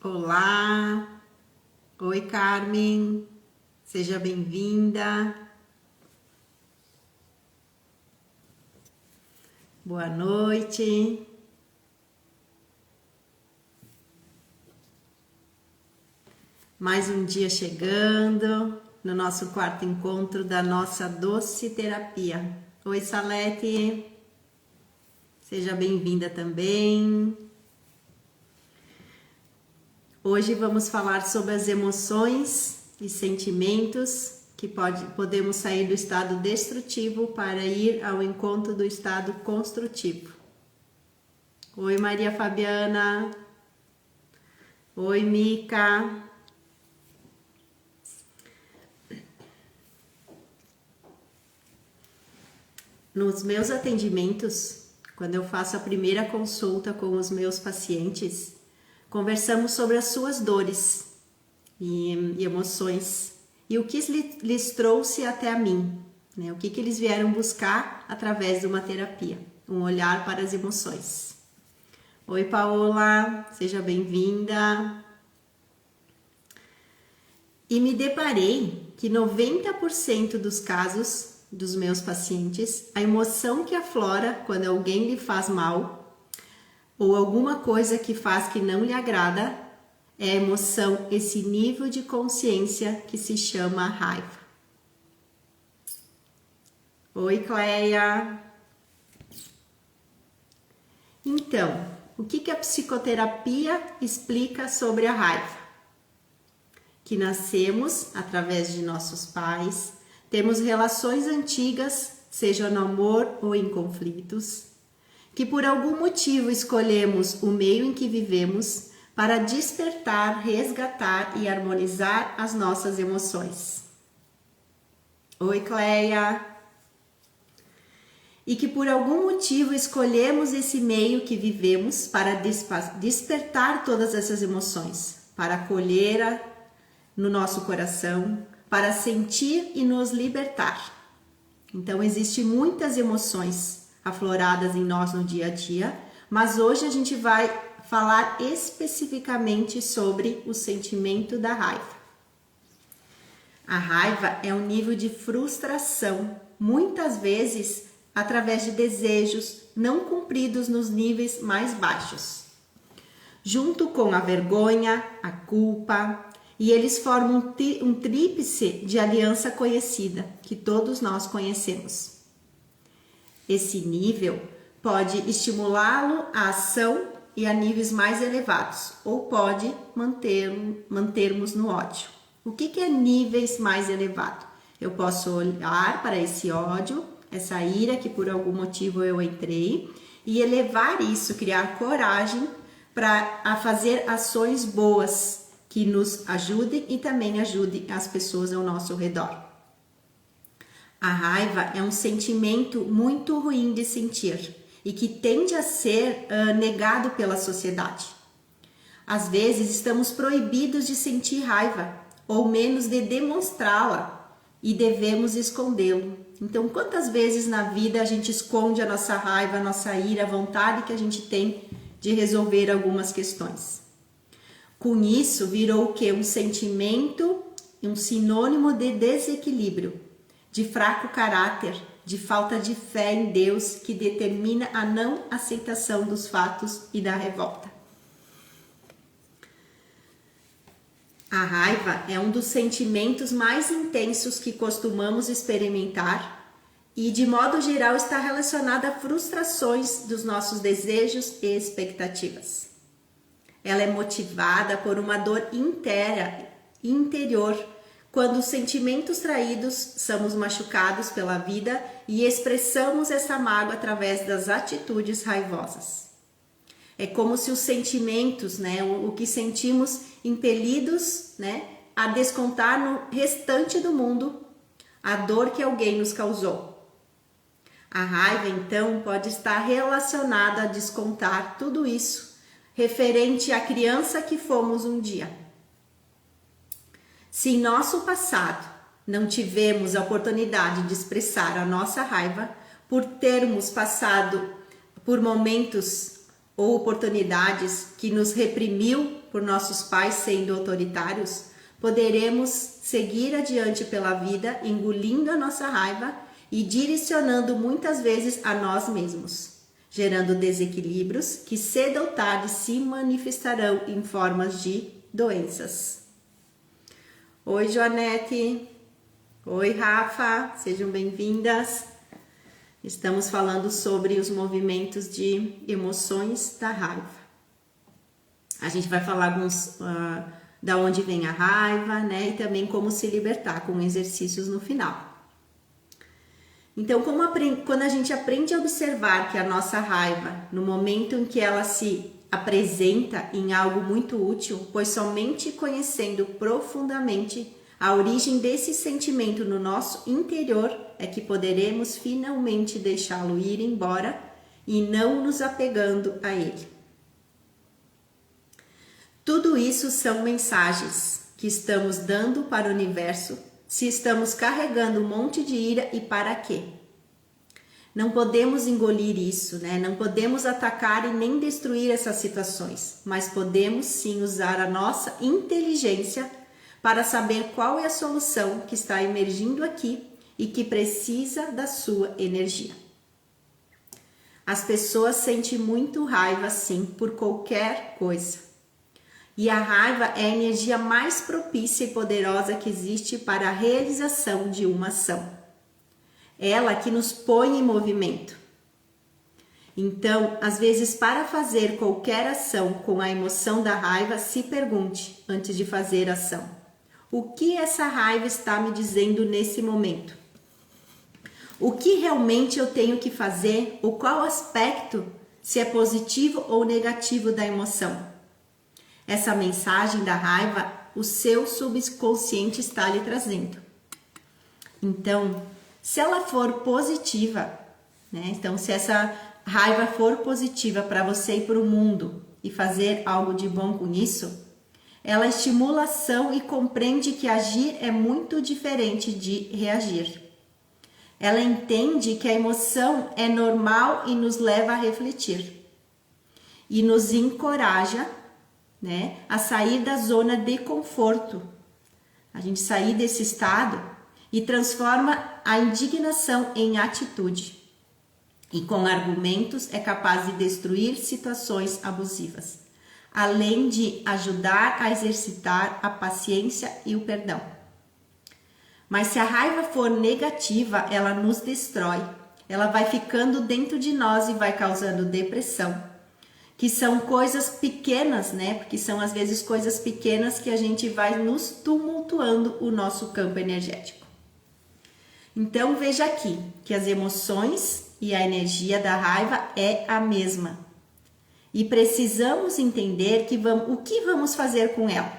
Olá, oi Carmen, seja bem-vinda. Boa noite. Mais um dia chegando no nosso quarto encontro da nossa doce terapia. Oi Salete, seja bem-vinda também. Hoje vamos falar sobre as emoções e sentimentos que podemos sair do estado destrutivo para ir ao encontro do estado construtivo. Oi Maria Fabiana. Oi Mica. Nos meus atendimentos, quando eu faço a primeira consulta com os meus pacientes, conversamos sobre as suas dores e emoções e o que lhes trouxe até a mim, né? O que eles vieram buscar através de uma terapia, um olhar para as emoções. Oi Paola, seja bem-vinda. E me deparei que 90% dos casos dos meus pacientes, a emoção que aflora quando alguém lhe faz mal ou alguma coisa que faz que não lhe agrada, é a emoção, esse nível de consciência que se chama raiva. Oi, Cleia. Então, o que a psicoterapia explica sobre a raiva? Que nascemos através de nossos pais, temos relações antigas, seja no amor ou em conflitos, que por algum motivo escolhemos o meio em que vivemos para despertar, resgatar e harmonizar as nossas emoções. Oi, Cleia! E que por algum motivo escolhemos esse meio que vivemos para despertar todas essas emoções, para acolher no nosso coração, para sentir e nos libertar. Então, existem muitas emoções afloradas em nós no dia a dia, mas hoje a gente vai falar especificamente sobre o sentimento da raiva. A raiva é um nível de frustração, muitas vezes através de desejos não cumpridos nos níveis mais baixos, junto com a vergonha, a culpa, e eles formam um tríplice de aliança conhecida, que todos nós conhecemos. Esse nível pode estimulá-lo à ação e a níveis mais elevados, ou pode mantermos no ódio. O que é níveis mais elevados? Eu posso olhar para esse ódio, essa ira que por algum motivo eu entrei, e elevar isso, criar coragem para fazer ações boas que nos ajudem e também ajudem as pessoas ao nosso redor. A raiva é um sentimento muito ruim de sentir e que tende a ser negado pela sociedade. Às vezes estamos proibidos de sentir raiva ou menos de demonstrá-la e devemos escondê-lo. Então, quantas vezes na vida a gente esconde a nossa raiva, a nossa ira, a vontade que a gente tem de resolver algumas questões? Com isso, virou o quê? Um sentimento, um sinônimo de desequilíbrio, de fraco caráter, de falta de fé em Deus, que determina a não aceitação dos fatos e da revolta. A raiva é um dos sentimentos mais intensos que costumamos experimentar e, de modo geral, está relacionada a frustrações dos nossos desejos e expectativas. Ela é motivada por uma dor interior, quando os sentimentos traídos somos machucados pela vida e expressamos essa mágoa através das atitudes raivosas. É como se os sentimentos, o que sentimos impelidos, a descontar no restante do mundo a dor que alguém nos causou. A raiva, então, pode estar relacionada a descontar tudo isso referente à criança que fomos um dia. Se em nosso passado não tivemos a oportunidade de expressar a nossa raiva por termos passado por momentos ou oportunidades que nos reprimiu por nossos pais sendo autoritários, poderemos seguir adiante pela vida, engolindo a nossa raiva e direcionando muitas vezes a nós mesmos, gerando desequilíbrios que cedo ou tarde se manifestarão em formas de doenças. Oi, Joanete. Oi, Rafa. Sejam bem-vindas. Estamos falando sobre os movimentos de emoções da raiva. A gente vai falar alguns da onde vem a raiva, né? E também como se libertar, com exercícios no final. Então, quando a gente aprende a observar que a nossa raiva, no momento em que ela se apresenta em algo muito útil, pois somente conhecendo profundamente a origem desse sentimento no nosso interior é que poderemos finalmente deixá-lo ir embora e não nos apegando a ele. Tudo isso são mensagens que estamos dando para o universo, se estamos carregando um monte de ira e para quê? Não podemos engolir isso, né? Não podemos atacar e nem destruir essas situações, mas podemos sim usar a nossa inteligência para saber qual é a solução que está emergindo aqui e que precisa da sua energia. As pessoas sentem muito raiva sim por qualquer coisa. E a raiva é a energia mais propícia e poderosa que existe para a realização de uma ação. Ela que nos põe em movimento. Então, às vezes, para fazer qualquer ação com a emoção da raiva, se pergunte antes de fazer a ação: o que essa raiva está me dizendo nesse momento? O que realmente eu tenho que fazer? Ou qual aspecto, se é positivo ou negativo da emoção? Essa mensagem da raiva, o seu subconsciente está lhe trazendo. Então, se ela for positiva, né? Então, se essa raiva for positiva para você e para o mundo e fazer algo de bom com isso, ela estimula a ação e compreende que agir é muito diferente de reagir. Ela entende que a emoção é normal e nos leva a refletir. E nos encoraja, né, a sair da zona de conforto. A gente sair desse estado e transforma a indignação em atitude. E com argumentos é capaz de destruir situações abusivas, além de ajudar a exercitar a paciência e o perdão. Mas se a raiva for negativa, ela nos destrói. Ela vai ficando dentro de nós e vai causando depressão. Que são coisas pequenas, né? Porque são às vezes coisas pequenas que a gente vai nos tumultuando o nosso campo energético. Então veja aqui que as emoções e a energia da raiva é a mesma. E precisamos entender o que vamos fazer com ela.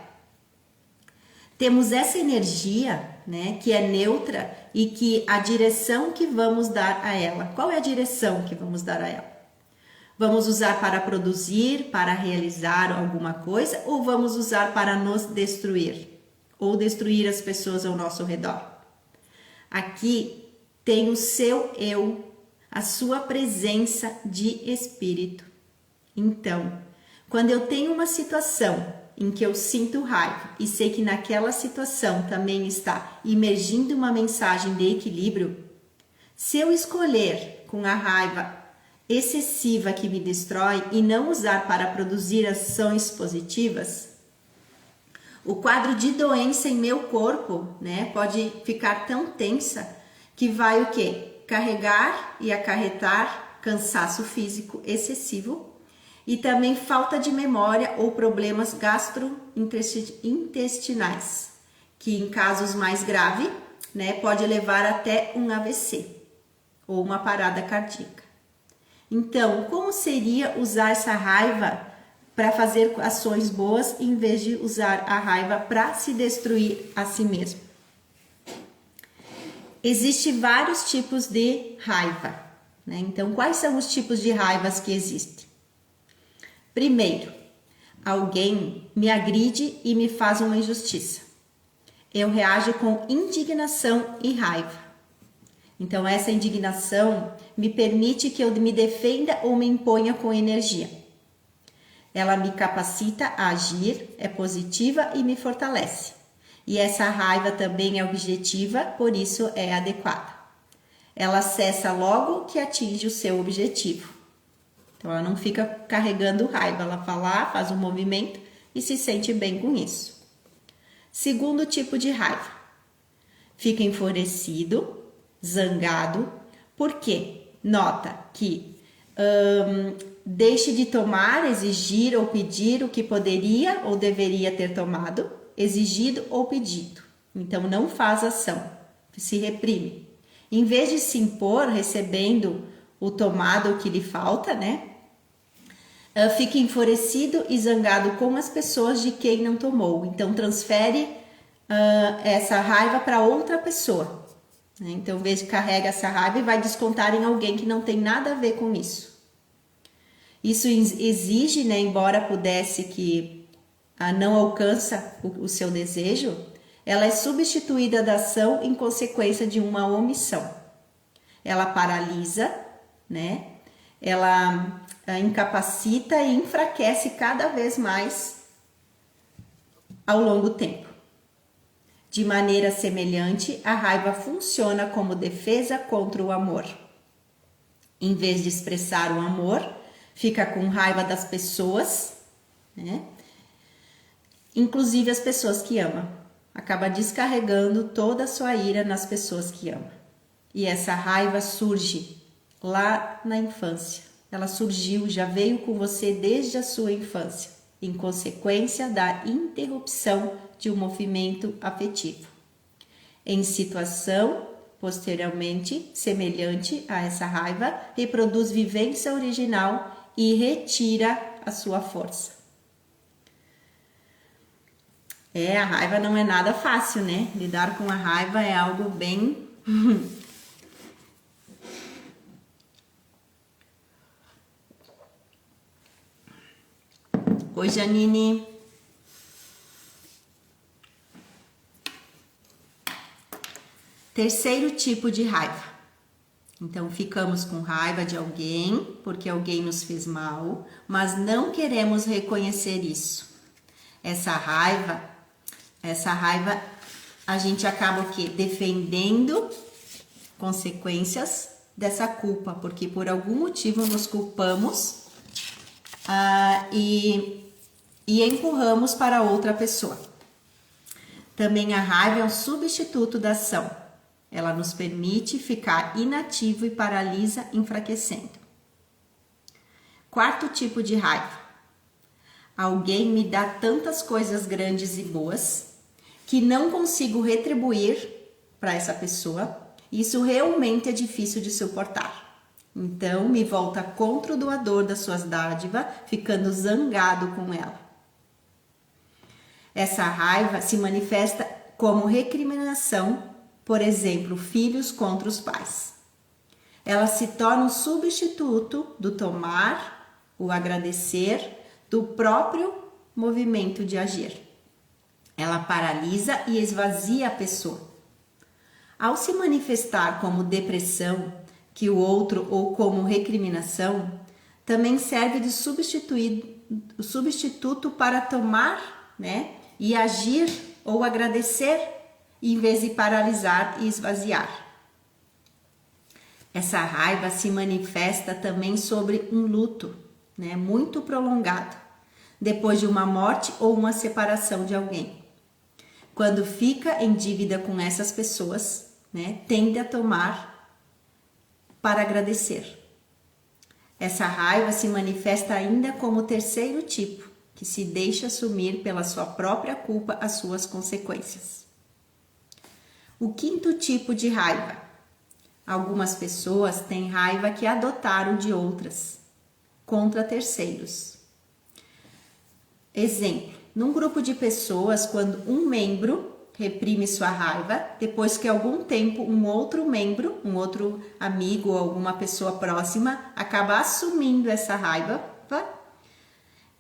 Temos essa energia, né, que é neutra e que a direção que vamos dar a ela. Qual é a direção que vamos dar a ela? Vamos usar para produzir, para realizar alguma coisa, ou vamos usar para nos destruir? Ou destruir as pessoas ao nosso redor? Aqui tem o seu eu, a sua presença de espírito. Então, quando eu tenho uma situação em que eu sinto raiva e sei que naquela situação também está emergindo uma mensagem de equilíbrio, se eu escolher com a raiva excessiva que me destrói e não usar para produzir ações positivas, o quadro de doença em meu corpo, né, pode ficar tão tensa que vai o quê? Carregar e acarretar cansaço físico excessivo e também falta de memória ou problemas gastrointestinais, que em casos mais graves, né, pode levar até um AVC ou uma parada cardíaca. Então, como seria usar essa raiva para fazer ações boas em vez de usar a raiva para se destruir a si mesmo? Existem vários tipos de raiva, né? Então, quais são os tipos de raivas que existem? Primeiro, alguém me agride e me faz uma injustiça. Eu reajo com indignação e raiva. Então, essa indignação me permite que eu me defenda ou me imponha com energia. Ela me capacita a agir, é positiva e me fortalece. E essa raiva também é objetiva, por isso é adequada. Ela cessa logo que atinge o seu objetivo. Então ela não fica carregando raiva, ela vai lá, faz um movimento e se sente bem com isso. Segundo tipo de raiva. Fica enfurecido, zangado. Por quê? Nota que deixe de tomar, exigir ou pedir o que poderia ou deveria ter tomado, exigido ou pedido. Então não faz ação, se reprime. Em vez de se impor recebendo o tomado o que lhe falta, né? Fica enfurecido e zangado com as pessoas de quem não tomou. Então transfere essa raiva para outra pessoa. Né? Então, em vez de carrega essa raiva e vai descontar em alguém que não tem nada a ver com isso. Isso exige, né, embora pudesse que não alcança o seu desejo, ela é substituída da ação em consequência de uma omissão. Ela paralisa, né? Ela incapacita e enfraquece cada vez mais ao longo do tempo. De maneira semelhante, a raiva funciona como defesa contra o amor. Em vez de expressar o amor, fica com raiva das pessoas, né? Inclusive as pessoas que ama. Acaba descarregando toda a sua ira nas pessoas que ama. E essa raiva surge lá na infância. Ela surgiu, já veio com você desde a sua infância, em consequência da interrupção de um movimento afetivo. Em situação posteriormente semelhante a essa raiva, reproduz vivência original e retira a sua força. A raiva não é nada fácil, né? Lidar com a raiva é algo bem... Oi, Janine. Terceiro tipo de raiva. Então, ficamos com raiva de alguém porque alguém nos fez mal, mas não queremos reconhecer isso. Essa raiva, a gente acaba o quê? Defendendo consequências dessa culpa, porque por algum motivo nos culpamos e empurramos para outra pessoa. Também a raiva é um substituto da ação. Ela nos permite ficar inativo e paralisa, enfraquecendo. Quarto tipo de raiva. Alguém me dá tantas coisas grandes e boas que não consigo retribuir para essa pessoa. Isso realmente é difícil de suportar. Então, me volta contra o doador das suas dádivas, ficando zangado com ela. Essa raiva se manifesta como recriminação, por exemplo, filhos contra os pais. Ela se torna um substituto do tomar, o agradecer, do próprio movimento de agir. Ela paralisa e esvazia a pessoa. Ao se manifestar como depressão, que o outro ou como recriminação, também serve de substituto para tomar, né, e agir ou agradecer, em vez de paralisar e esvaziar. Essa raiva se manifesta também sobre um luto, né, muito prolongado, depois de uma morte ou uma separação de alguém. Quando fica em dívida com essas pessoas, né, tende a tomar para agradecer. Essa raiva se manifesta ainda como o terceiro tipo, que se deixa assumir pela sua própria culpa as suas consequências. O quinto tipo de raiva. Algumas pessoas têm raiva que adotaram de outras, contra terceiros. Exemplo, num grupo de pessoas, quando um membro reprime sua raiva, depois que algum tempo um outro membro, um outro amigo ou alguma pessoa próxima, acaba assumindo essa raiva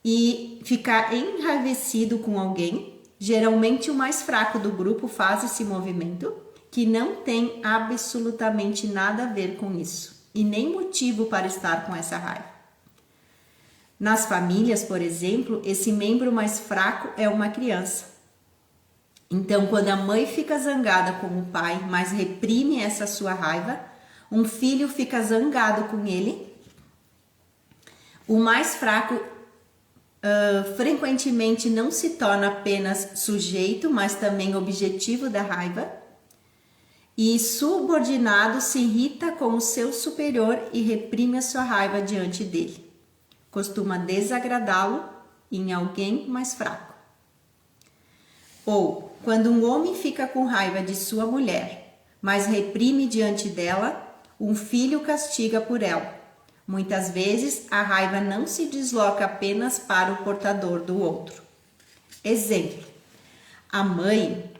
e ficar enraivecido com alguém. Geralmente o mais fraco do grupo faz esse movimento, que não tem absolutamente nada a ver com isso e nem motivo para estar com essa raiva. Nas famílias, por exemplo, esse membro mais fraco é uma criança. Então, quando a mãe fica zangada com o pai, mas reprime essa sua raiva, um filho fica zangado com ele. O mais fraco frequentemente não se torna apenas sujeito, mas também objetivo da raiva. E subordinado se irrita com o seu superior e reprime a sua raiva diante dele. Costuma desagradá-lo em alguém mais fraco. Ou, quando um homem fica com raiva de sua mulher, mas reprime diante dela, um filho castiga por ela. Muitas vezes, a raiva não se desloca apenas para o portador do outro. Exemplo, a mãe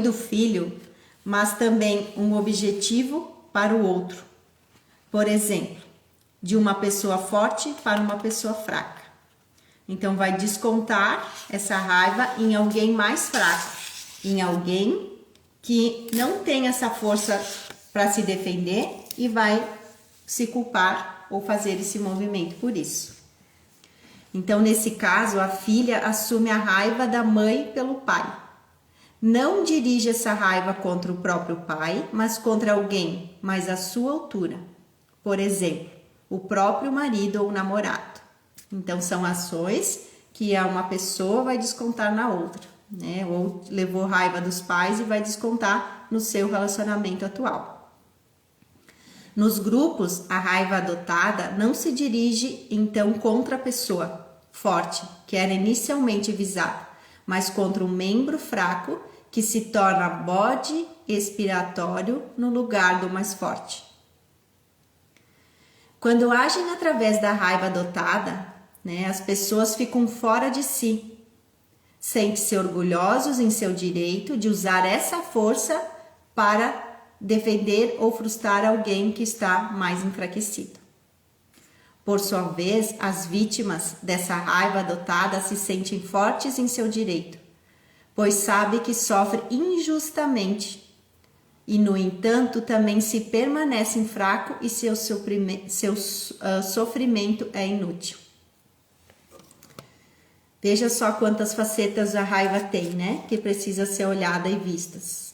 do filho, mas também um objetivo para o outro. Por exemplo, de uma pessoa forte para uma pessoa fraca. Então, vai descontar essa raiva em alguém mais fraco, em alguém que não tem essa força para se defender e vai se culpar ou fazer esse movimento por isso. Então, nesse caso, a filha assume a raiva da mãe pelo pai. Não dirige essa raiva contra o próprio pai, mas contra alguém mais à sua altura. Por exemplo, o próprio marido ou namorado. Então, são ações que uma pessoa vai descontar na outra, né? Ou levou raiva dos pais e vai descontar no seu relacionamento atual. Nos grupos, a raiva adotada não se dirige, então, contra a pessoa forte, que era inicialmente visada, mas contra um membro fraco que se torna bode expiatório no lugar do mais forte. Quando agem através da raiva adotada, né, as pessoas ficam fora de si, sentem-se orgulhosos em seu direito de usar essa força para defender ou frustrar alguém que está mais enfraquecido. Por sua vez, as vítimas dessa raiva adotada se sentem fortes em seu direito, pois sabe que sofre injustamente e, no entanto, também se permanecem fraco e seu sofrimento é inútil. Veja só quantas facetas a raiva tem, né? Que precisa ser olhada e vistas.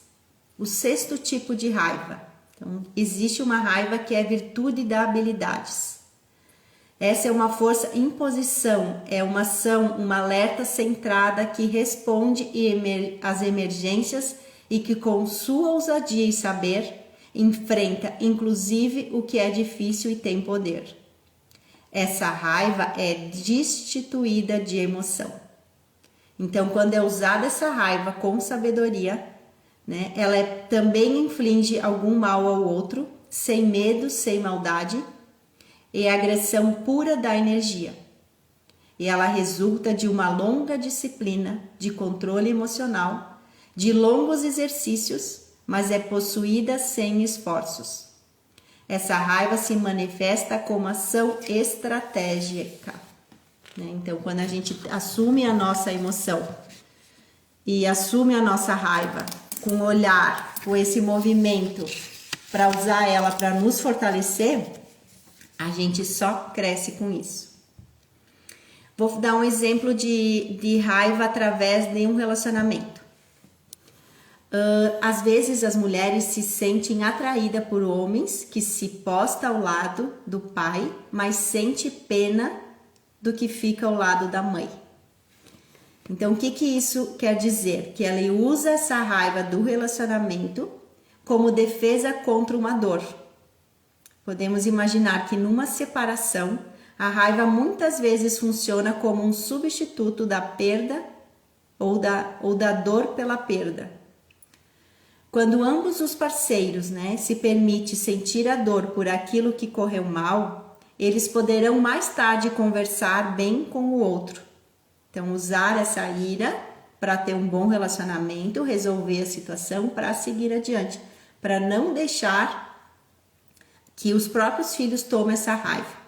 O sexto tipo de raiva. Então, existe uma raiva que é virtude da habilidades. Essa é uma força em posição, é uma ação, uma alerta centrada que responde às emergências e que com sua ousadia e saber enfrenta inclusive o que é difícil e tem poder. Essa raiva é destituída de emoção. Então, quando é usada essa raiva com sabedoria, né, ela também inflige algum mal ao outro, sem medo, sem maldade, e agressão pura da energia. E ela resulta de uma longa disciplina de controle emocional, de longos exercícios, mas é possuída sem esforços. Essa raiva se manifesta como ação estratégica, né? Então, quando a gente assume a nossa emoção e assume a nossa raiva com olhar, com esse movimento para usar ela para nos fortalecer, a gente só cresce com isso. Vou dar um exemplo de raiva através de um relacionamento. Às vezes as mulheres se sentem atraídas por homens que se postam ao lado do pai, mas sente pena do que fica ao lado da mãe. Então, o que isso quer dizer? Que ela usa essa raiva do relacionamento como defesa contra uma dor. Podemos imaginar que numa separação, a raiva muitas vezes funciona como um substituto da perda ou da dor pela perda. Quando ambos os parceiros, né, se permite sentir a dor por aquilo que correu mal, eles poderão mais tarde conversar bem com o outro. Então, usar essa ira para ter um bom relacionamento, resolver a situação para seguir adiante, para não deixar que os próprios filhos tomem essa raiva.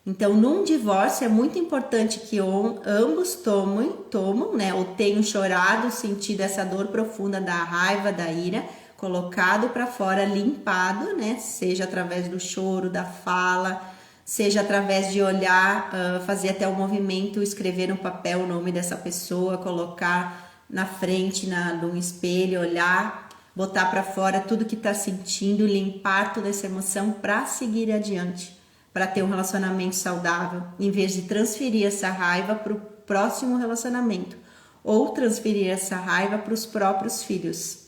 Então, num divórcio é muito importante que ambos tomam, né, ou tenham chorado, sentido essa dor profunda da raiva, da ira, colocado para fora, limpado, né, seja através do choro, da fala, seja através de olhar, fazer até o movimento, escrever no papel o nome dessa pessoa, colocar na frente de um espelho, olhar, botar para fora tudo que está sentindo, limpar toda essa emoção para seguir adiante, para ter um relacionamento saudável, em vez de transferir essa raiva para o próximo relacionamento ou transferir essa raiva para os próprios filhos.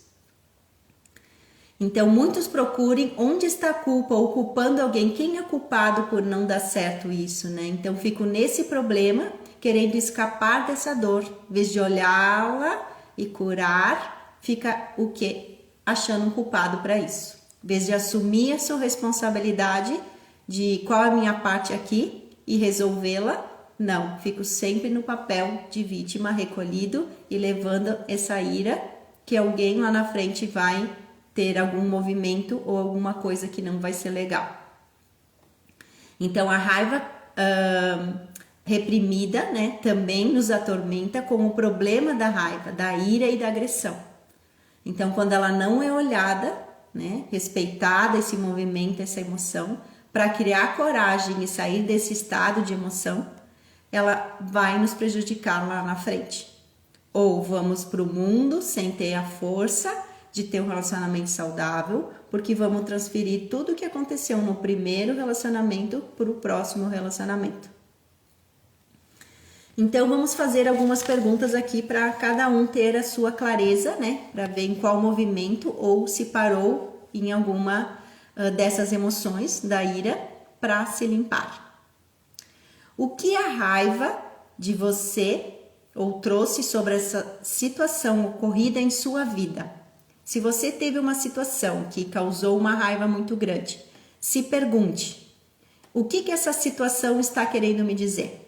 Então, muitos procurem onde está a culpa ou culpando alguém. Quem é culpado por não dar certo isso, né? Então, fico nesse problema, querendo escapar dessa dor. Em vez de olhá-la e curar, fica o quê? Achando um culpado para isso. Em vez de assumir a sua responsabilidade de qual é a minha parte aqui e resolvê-la, não. Fico sempre no papel de vítima recolhido e levando essa ira que alguém lá na frente vai ter algum movimento ou alguma coisa que não vai ser legal. Então a raiva reprimida, né, também nos atormenta com o problema da raiva, da ira e da agressão. Então quando ela não é olhada, né, respeitada esse movimento, essa emoção, para criar coragem e sair desse estado de emoção, ela vai nos prejudicar lá na frente. Ou vamos para o mundo sem ter a força de ter um relacionamento saudável, porque vamos transferir tudo o que aconteceu no primeiro relacionamento para o próximo relacionamento. Então vamos fazer algumas perguntas aqui para cada um ter a sua clareza, né? Para ver em qual movimento ou se parou em alguma dessas emoções da ira para se limpar. O que a raiva de você ou trouxe sobre essa situação ocorrida em sua vida? Se você teve uma situação que causou uma raiva muito grande, se pergunte, o que essa situação está querendo me dizer?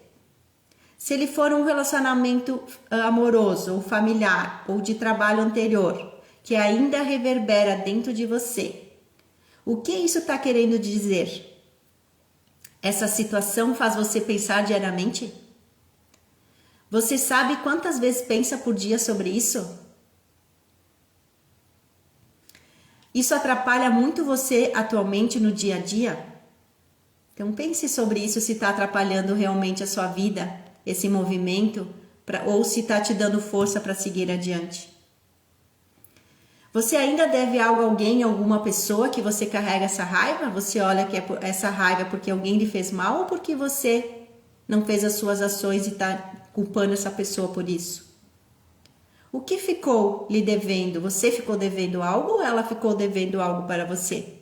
Se ele for um relacionamento amoroso ou familiar ou de trabalho anterior, que ainda reverbera dentro de você, o que isso está querendo dizer? Essa situação faz você pensar diariamente? Você sabe quantas vezes pensa por dia sobre isso? Isso atrapalha muito você atualmente no dia a dia? Então pense sobre isso, se está atrapalhando realmente a sua vida, esse movimento, ou se está te dando força para seguir adiante. Você ainda deve algo a alguém, alguma pessoa que você carrega essa raiva? Você olha que essa raiva porque alguém lhe fez mal ou porque você não fez as suas ações e está culpando essa pessoa por isso? O que ficou lhe devendo? Você ficou devendo algo ou ela ficou devendo algo para você?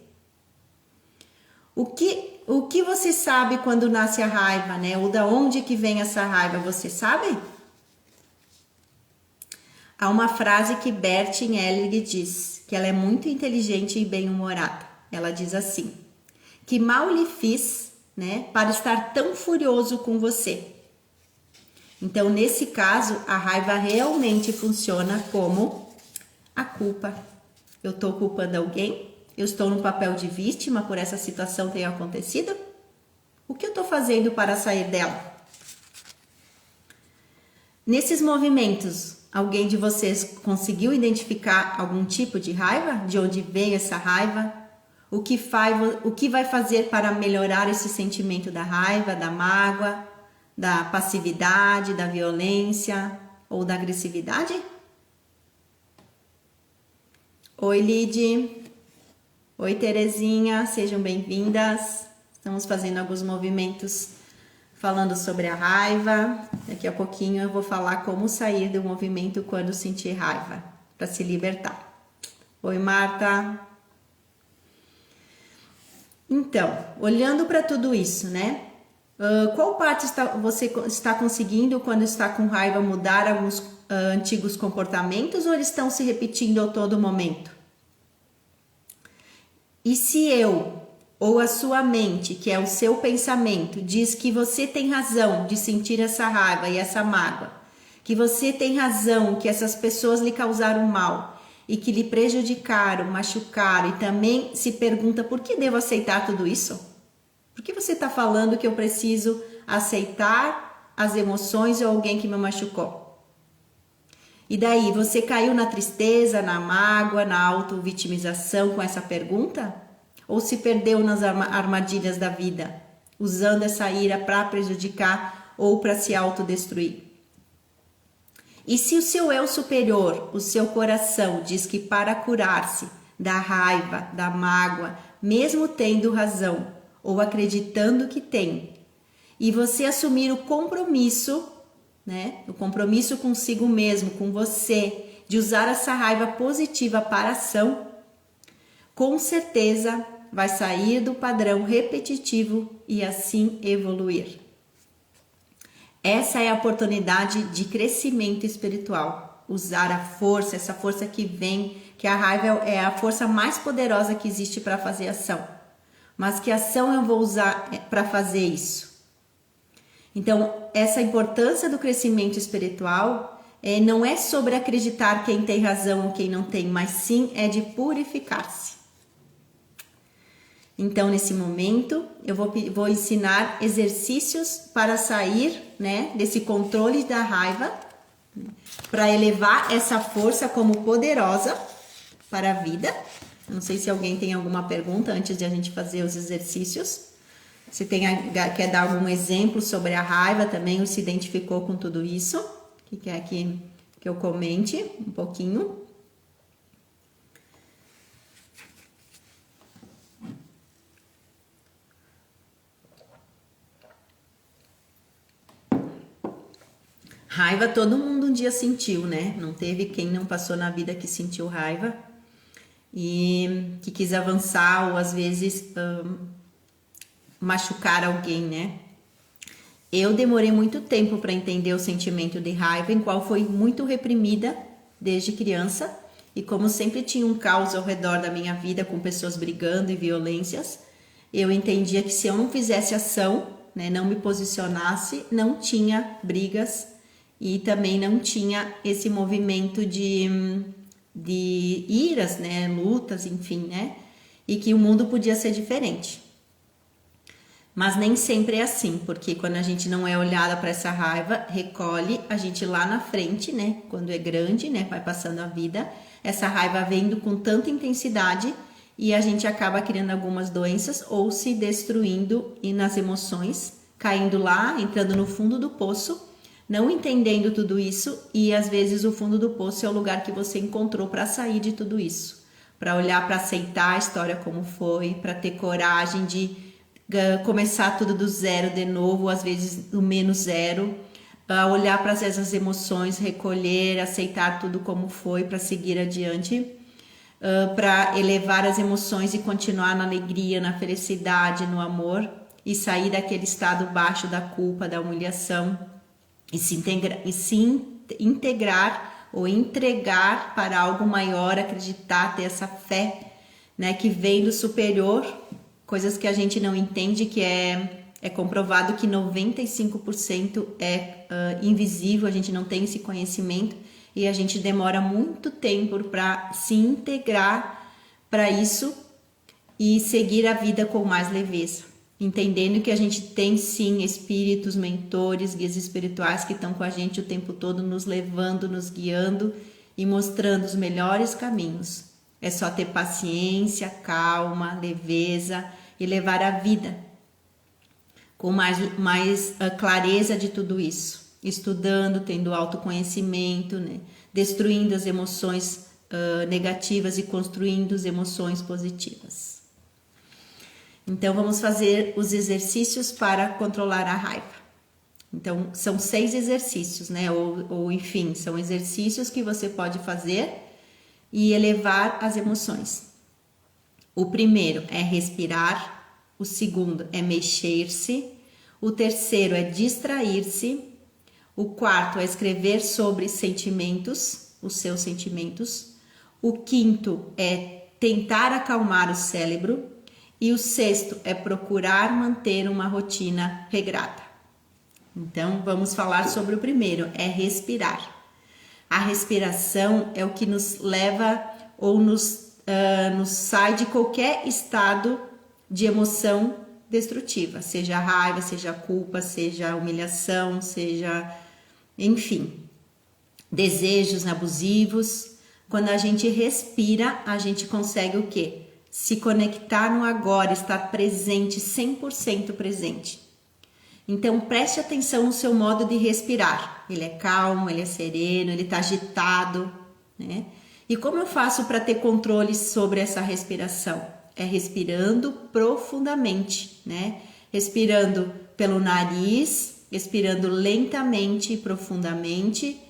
O que você sabe quando nasce a raiva, né? Ou da onde que vem essa raiva, você sabe? Há uma frase que Bertin Ellig diz, que ela é muito inteligente e bem-humorada. Ela diz assim, que mal lhe fiz, né, para estar tão furioso com você. Então, nesse caso, a raiva realmente funciona como a culpa. Eu estou culpando alguém? Eu estou no papel de vítima por essa situação ter acontecido? O que eu estou fazendo para sair dela? Nesses movimentos, alguém de vocês conseguiu identificar algum tipo de raiva? De onde veio essa raiva? O que vai fazer para melhorar esse sentimento da raiva, da mágoa, da passividade, da violência ou da agressividade? Oi, Lid. Oi, Terezinha. Sejam bem-vindas. Estamos fazendo alguns movimentos falando sobre a raiva. Daqui a pouquinho eu vou falar como sair do movimento quando sentir raiva, para se libertar. Oi, Marta. Então, olhando para tudo isso, né? Qual parte você está conseguindo quando está com raiva mudar alguns antigos comportamentos ou eles estão se repetindo a todo momento? E se eu ou a sua mente, que é o seu pensamento, diz que você tem razão de sentir essa raiva e essa mágoa, que você tem razão que essas pessoas lhe causaram mal e que lhe prejudicaram, machucaram, e também se pergunta por que devo aceitar tudo isso? Por que você está falando que eu preciso aceitar as emoções ou alguém que me machucou? E daí, você caiu na tristeza, na mágoa, na auto-vitimização com essa pergunta? Ou se perdeu nas armadilhas da vida? usando essa ira para prejudicar ou para se autodestruir. E se o seu eu superior, o seu coração, diz que para curar-se da raiva, da mágoa, mesmo tendo razão ou acreditando que tem, e você assumir o compromisso, né, o compromisso consigo mesmo, com você, de usar essa raiva positiva para ação, com certeza vai sair do padrão repetitivo e assim evoluir. Essa é a oportunidade de crescimento espiritual. Usar a força, essa força que vem, que a raiva é a força mais poderosa que existe para fazer ação. Mas que ação eu vou usar para fazer isso? Então, essa importância do crescimento espiritual não é sobre acreditar quem tem razão ou quem não tem, mas sim é de purificar-se. Então, nesse momento, eu vou ensinar exercícios para sair, né, desse controle da raiva, para elevar essa força como poderosa para a vida. Não sei se alguém tem alguma pergunta antes de a gente fazer os exercícios. Se quer dar algum exemplo sobre a raiva também, ou se identificou com tudo isso, que quer que eu comente um pouquinho. Raiva todo mundo um dia sentiu, né? Não teve quem não passou na vida que sentiu raiva e que quis avançar ou às vezes machucar alguém, né? Eu demorei muito tempo para entender o sentimento de raiva, em qual foi muito reprimida desde criança, e como sempre tinha um caos ao redor da minha vida com pessoas brigando e violências, eu entendia que se eu não fizesse ação, né, não me posicionasse, não tinha brigas e também não tinha esse movimento de iras, né, lutas, enfim, né, e que o mundo podia ser diferente. Mas nem sempre é assim, porque quando a gente não é olhada para essa raiva, recolhe a gente lá na frente, né? Quando é grande, né? Vai passando a vida, essa raiva vendo com tanta intensidade e a gente acaba criando algumas doenças ou se destruindo e nas emoções, caindo lá, entrando no fundo do poço, não entendendo tudo isso e às vezes o fundo do poço é o lugar que você encontrou para sair de tudo isso, para olhar, para aceitar a história como foi, para ter coragem de começar tudo do zero de novo, às vezes do menos zero, olhar para essas emoções, recolher, aceitar tudo como foi para seguir adiante, para elevar as emoções e continuar na alegria, na felicidade, no amor e sair daquele estado baixo da culpa, da humilhação e se integrar ou entregar para algo maior, acreditar, ter essa fé, né, que vem do superior. Coisas que a gente não entende, que é comprovado que 95% é invisível, a gente não tem esse conhecimento e a gente demora muito tempo para se integrar para isso e seguir a vida com mais leveza, entendendo que a gente tem sim espíritos, mentores, guias espirituais que estão com a gente o tempo todo, nos levando, nos guiando e mostrando os melhores caminhos. É só ter paciência, calma, leveza e levar a vida com mais clareza de tudo isso, estudando, tendo autoconhecimento, né? Destruindo as emoções negativas e construindo as emoções positivas. Então vamos fazer os exercícios para controlar a raiva. Então são 6 exercícios, né? Ou enfim, são exercícios que você pode fazer e elevar as emoções. O primeiro é respirar, o segundo é mexer-se, o terceiro é distrair-se, o quarto é escrever sobre sentimentos, os seus sentimentos, o quinto é tentar acalmar o cérebro e o sexto é procurar manter uma rotina regrada. Então vamos falar sobre o primeiro, é respirar. A respiração é o que nos leva ou nos sai de qualquer estado de emoção destrutiva, seja raiva, seja culpa, seja humilhação, seja, enfim, desejos abusivos. Quando a gente respira, a gente consegue o quê? se conectar no agora, estar presente, 100% presente. Então preste atenção no seu modo de respirar. Ele é calmo, ele é sereno, ele está agitado, né? E como eu faço para ter controle sobre essa respiração? É respirando profundamente, né? Respirando pelo nariz, respirando lentamente e profundamente,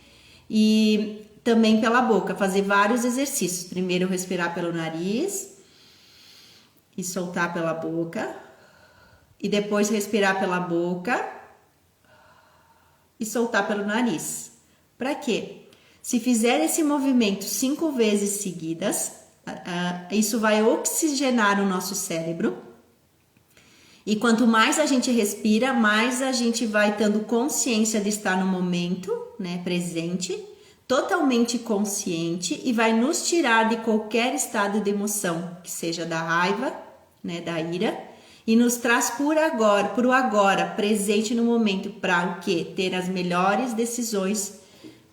e também pela boca, fazer vários exercícios. Primeiro respirar pelo nariz e soltar pela boca, e depois respirar pela boca e soltar pelo nariz. Para quê? Se fizer esse movimento 5 vezes seguidas, isso vai oxigenar o nosso cérebro. E quanto mais a gente respira, mais a gente vai tendo consciência de estar no momento, né, presente, totalmente consciente, e vai nos tirar de qualquer estado de emoção, que seja da raiva, né, da ira, e nos traz por o agora, presente no momento, para o quê? Ter as melhores decisões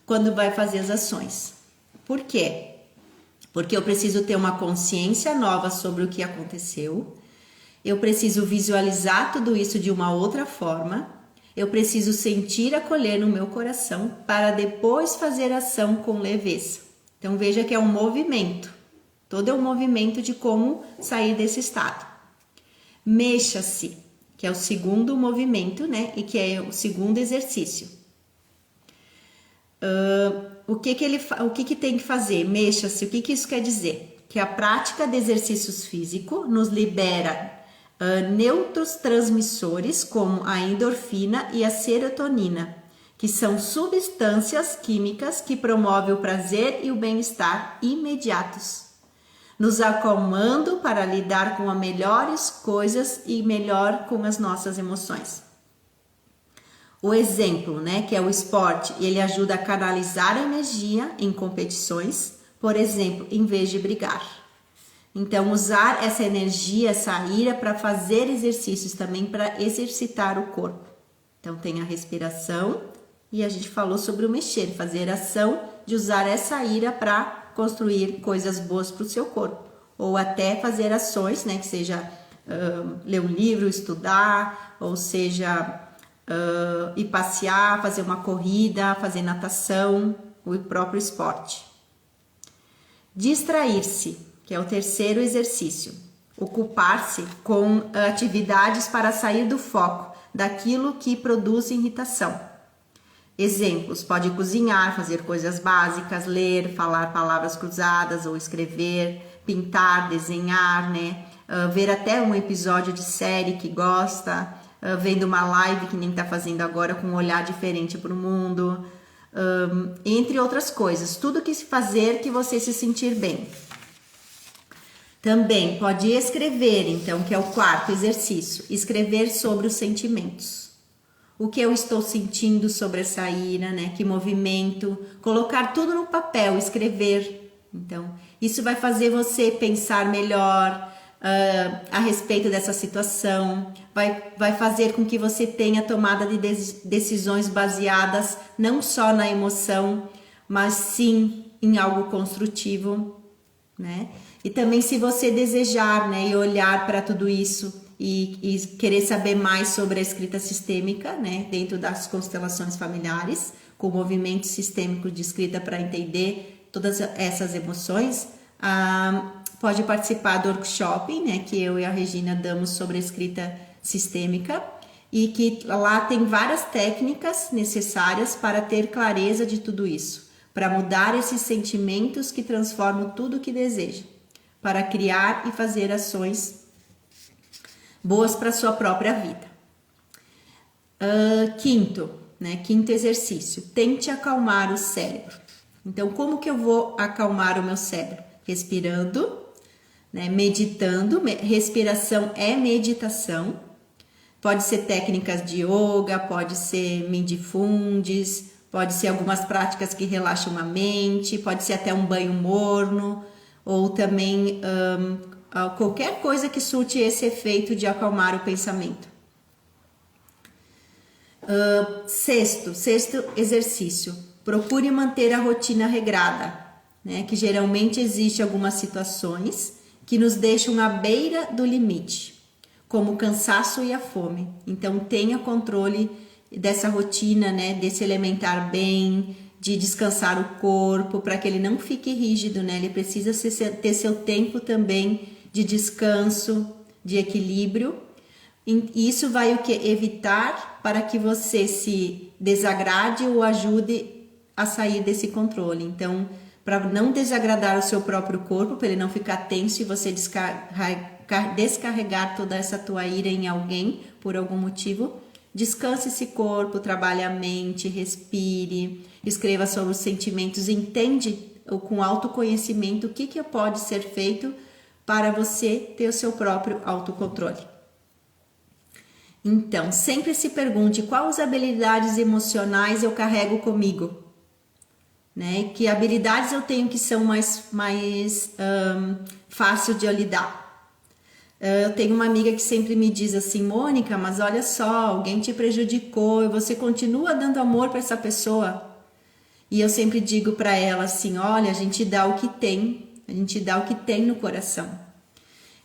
quando vai fazer as ações. Por quê? Porque eu preciso ter uma consciência nova sobre o que aconteceu, eu preciso visualizar tudo isso de uma outra forma, eu preciso sentir acolher no meu coração para depois fazer ação com leveza. Então veja que é um movimento, todo é um movimento de como sair desse estado. Mexa-se, que é o segundo movimento, né? E que é o segundo exercício. O que tem que fazer? Mexa-se. O que isso quer dizer? Que a prática de exercícios físicos nos libera neurotransmissores como a endorfina e a serotonina, que são substâncias químicas que promovem o prazer e o bem-estar imediatos, nos acalmando para lidar com as melhores coisas e melhor com as nossas emoções. O exemplo, né, que é o esporte, ele ajuda a canalizar a energia em competições, por exemplo, em vez de brigar. Então, usar essa energia, essa ira para fazer exercícios também, para exercitar o corpo. Então, tem a respiração e a gente falou sobre o mexer, fazer ação de usar essa ira para construir coisas boas para o seu corpo. Ou até fazer ações, né, que seja ler um livro, estudar, ou seja... ir passear, fazer uma corrida, fazer natação, o próprio esporte. Distrair-se, que é o terceiro exercício. Ocupar-se com atividades para sair do foco, daquilo que produz irritação. Exemplos, pode cozinhar, fazer coisas básicas, ler, falar palavras cruzadas ou escrever, pintar, desenhar, né? Ver até um episódio de série que gosta, vendo uma live que nem está fazendo agora com um olhar diferente para o mundo, entre outras coisas, tudo que se fazer que você se sentir bem. Também pode escrever, então, que é o quarto exercício, escrever sobre os sentimentos. O que eu estou sentindo sobre essa ira, né? Que movimento, colocar tudo no papel, escrever. Então, isso vai fazer você pensar melhor a respeito dessa situação, vai fazer com que você tenha tomada de decisões baseadas não só na emoção, mas sim em algo construtivo, né? E também, se você desejar, né, e olhar para tudo isso e querer saber mais sobre a escrita sistêmica, né, dentro das constelações familiares, com o movimento sistêmico de escrita para entender todas essas emoções, pode participar do workshop, né, que eu e a Regina damos sobre a escrita sistêmica, e que lá tem várias técnicas necessárias para ter clareza de tudo isso, para mudar esses sentimentos que transformam tudo o que deseja, para criar e fazer ações boas para a sua própria vida. Quinto exercício, tente acalmar o cérebro. Então, como que eu vou acalmar o meu cérebro? Respirando, né, meditando, respiração é meditação, pode ser técnicas de yoga, pode ser mindfulness, pode ser algumas práticas que relaxam a mente, pode ser até um banho morno, ou também qualquer coisa que surte esse efeito de acalmar o pensamento. Sexto exercício, procure manter a rotina regrada, né, que geralmente existe algumas situações que nos deixam à beira do limite, como o cansaço e a fome. Então tenha controle dessa rotina, né, desse alimentar bem, de descansar o corpo, para que ele não fique rígido, né? Ele precisa ter seu tempo também de descanso, de equilíbrio. E isso vai o que? Evitar para que você se desagrade ou ajude a sair desse controle. Então, para não desagradar o seu próprio corpo, para ele não ficar tenso e você descarregar toda essa tua ira em alguém por algum motivo, descanse esse corpo, trabalhe a mente, respire, escreva sobre os sentimentos, entende com autoconhecimento o que pode ser feito para você ter o seu próprio autocontrole. Então, sempre se pergunte quais habilidades emocionais eu carrego comigo, né? Que habilidades eu tenho que são mais fácil de eu lidar. Eu tenho uma amiga que sempre me diz assim, Mônica, mas olha só, alguém te prejudicou e você continua dando amor para essa pessoa. E eu sempre digo para ela assim, olha, a gente dá o que tem, a gente dá o que tem no coração.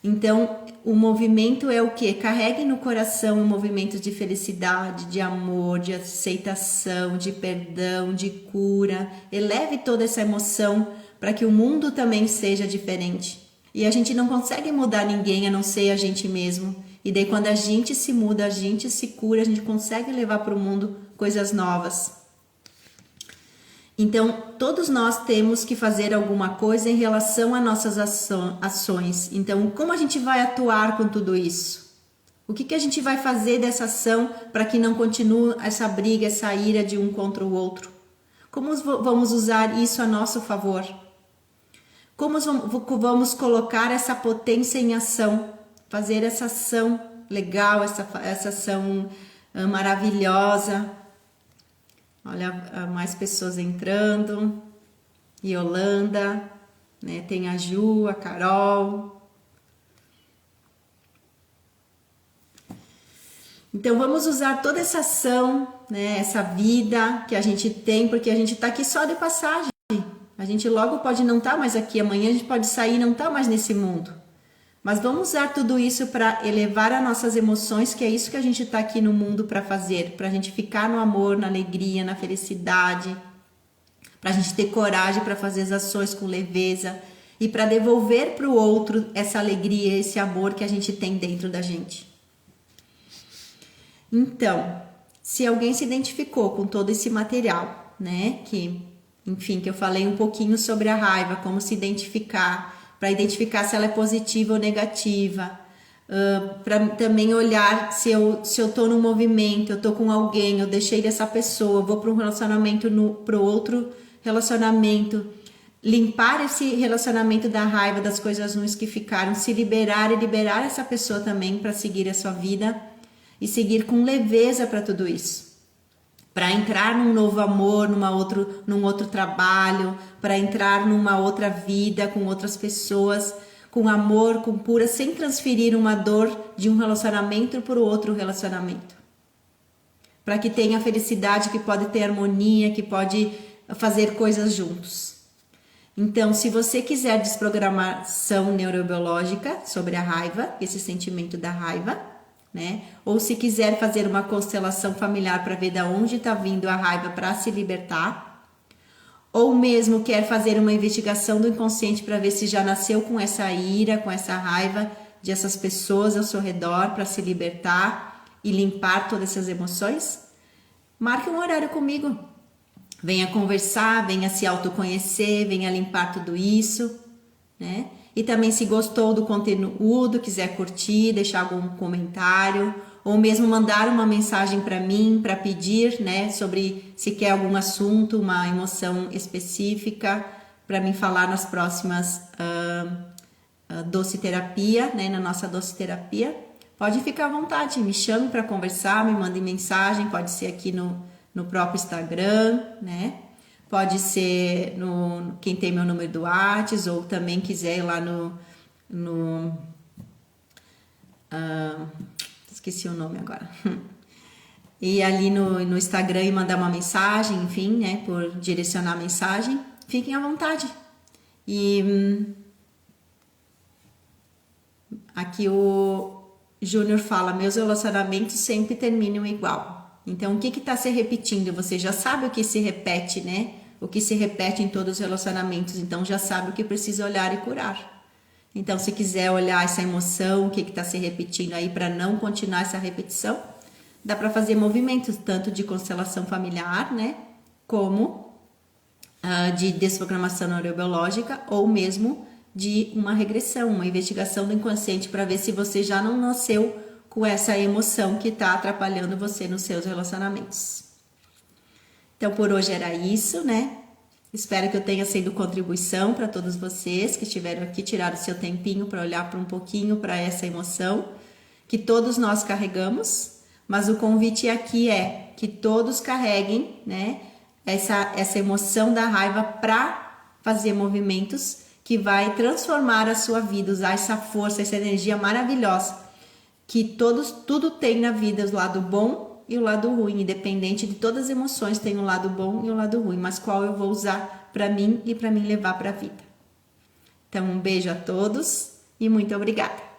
Então, o movimento é o quê? Carregue no coração um movimento de felicidade, de amor, de aceitação, de perdão, de cura. Eleve toda essa emoção para que o mundo também seja diferente. E a gente não consegue mudar ninguém a não ser a gente mesmo. E daí quando a gente se muda, a gente se cura, a gente consegue levar para o mundo coisas novas. Então, todos nós temos que fazer alguma coisa em relação às nossas ações. Então, como a gente vai atuar com tudo isso? O que a gente vai fazer dessa ação para que não continue essa briga, essa ira de um contra o outro? Como vamos usar isso a nosso favor? Como vamos colocar essa potência em ação? Fazer essa ação legal, essa ação maravilhosa. Olha, mais pessoas entrando. Yolanda, né? Tem a Ju, a Carol. Então vamos usar toda essa ação, né? Essa vida que a gente tem, porque a gente tá aqui só de passagem. A gente logo pode não estar mais aqui, amanhã a gente pode sair e não estar mais nesse mundo. Mas vamos usar tudo isso para elevar as nossas emoções, que é isso que a gente está aqui no mundo para fazer, para a gente ficar no amor, na alegria, na felicidade, para a gente ter coragem para fazer as ações com leveza e para devolver para o outro essa alegria, esse amor que a gente tem dentro da gente. Então, se alguém se identificou com todo esse material, né, que eu falei um pouquinho sobre a raiva, como se identificar, para identificar se ela é positiva ou negativa, para também olhar se eu estou no movimento, eu estou com alguém, eu deixei dessa pessoa, vou para um relacionamento, para outro relacionamento, limpar esse relacionamento da raiva, das coisas ruins que ficaram, se liberar e liberar essa pessoa também para seguir a sua vida e seguir com leveza para tudo isso. Para entrar num novo amor, num outro trabalho, para entrar numa outra vida com outras pessoas, com amor, com pura, sem transferir uma dor de um relacionamento para o outro relacionamento. Para que tenha felicidade, que pode ter harmonia, que pode fazer coisas juntos. Então, se você quiser desprogramação neurobiológica sobre a raiva, esse sentimento da raiva, né? Ou se quiser fazer uma constelação familiar para ver de onde está vindo a raiva para se libertar, ou mesmo quer fazer uma investigação do inconsciente para ver se já nasceu com essa ira, com essa raiva de essas pessoas ao seu redor para se libertar e limpar todas essas emoções, marque um horário comigo. Venha conversar, venha se autoconhecer, venha limpar tudo isso, né? E também se gostou do conteúdo, quiser curtir, deixar algum comentário, ou mesmo mandar uma mensagem para mim, para pedir, né, sobre se quer algum assunto, uma emoção específica, para mim falar nas próximas doceterapia, né, na nossa doceterapia. Pode ficar à vontade, me chame para conversar, me mande mensagem, pode ser aqui no próprio Instagram, né? Pode ser quem tem meu número do WhatsApp, ou também quiser ir lá esqueci o nome agora. E ali no Instagram e mandar uma mensagem, enfim, né? Por direcionar a mensagem. Fiquem à vontade. E Aqui o Júnior fala, meus relacionamentos sempre terminam igual. Então, o que está se repetindo? Você já sabe o que se repete, né? O que se repete em todos os relacionamentos. Então, já sabe o que precisa olhar e curar. Então, se quiser olhar essa emoção, o que está se repetindo aí para não continuar essa repetição, dá para fazer movimentos tanto de constelação familiar, né? Como de desprogramação neurobiológica ou mesmo de uma regressão, uma investigação do inconsciente para ver se você já não nasceu com essa emoção que está atrapalhando você nos seus relacionamentos. Então, por hoje era isso, né? Espero que eu tenha sido contribuição para todos vocês que estiveram aqui, tiraram o seu tempinho para olhar para um pouquinho para essa emoção que todos nós carregamos, mas o convite aqui é que todos carreguem, né, essa emoção da raiva para fazer movimentos que vai transformar a sua vida, usar essa força, essa energia maravilhosa que tudo tem na vida, o lado bom e o lado ruim, independente de todas as emoções, tem um lado bom e um lado ruim, mas qual eu vou usar para mim e para mim levar para a vida. Então, um beijo a todos e muito obrigada.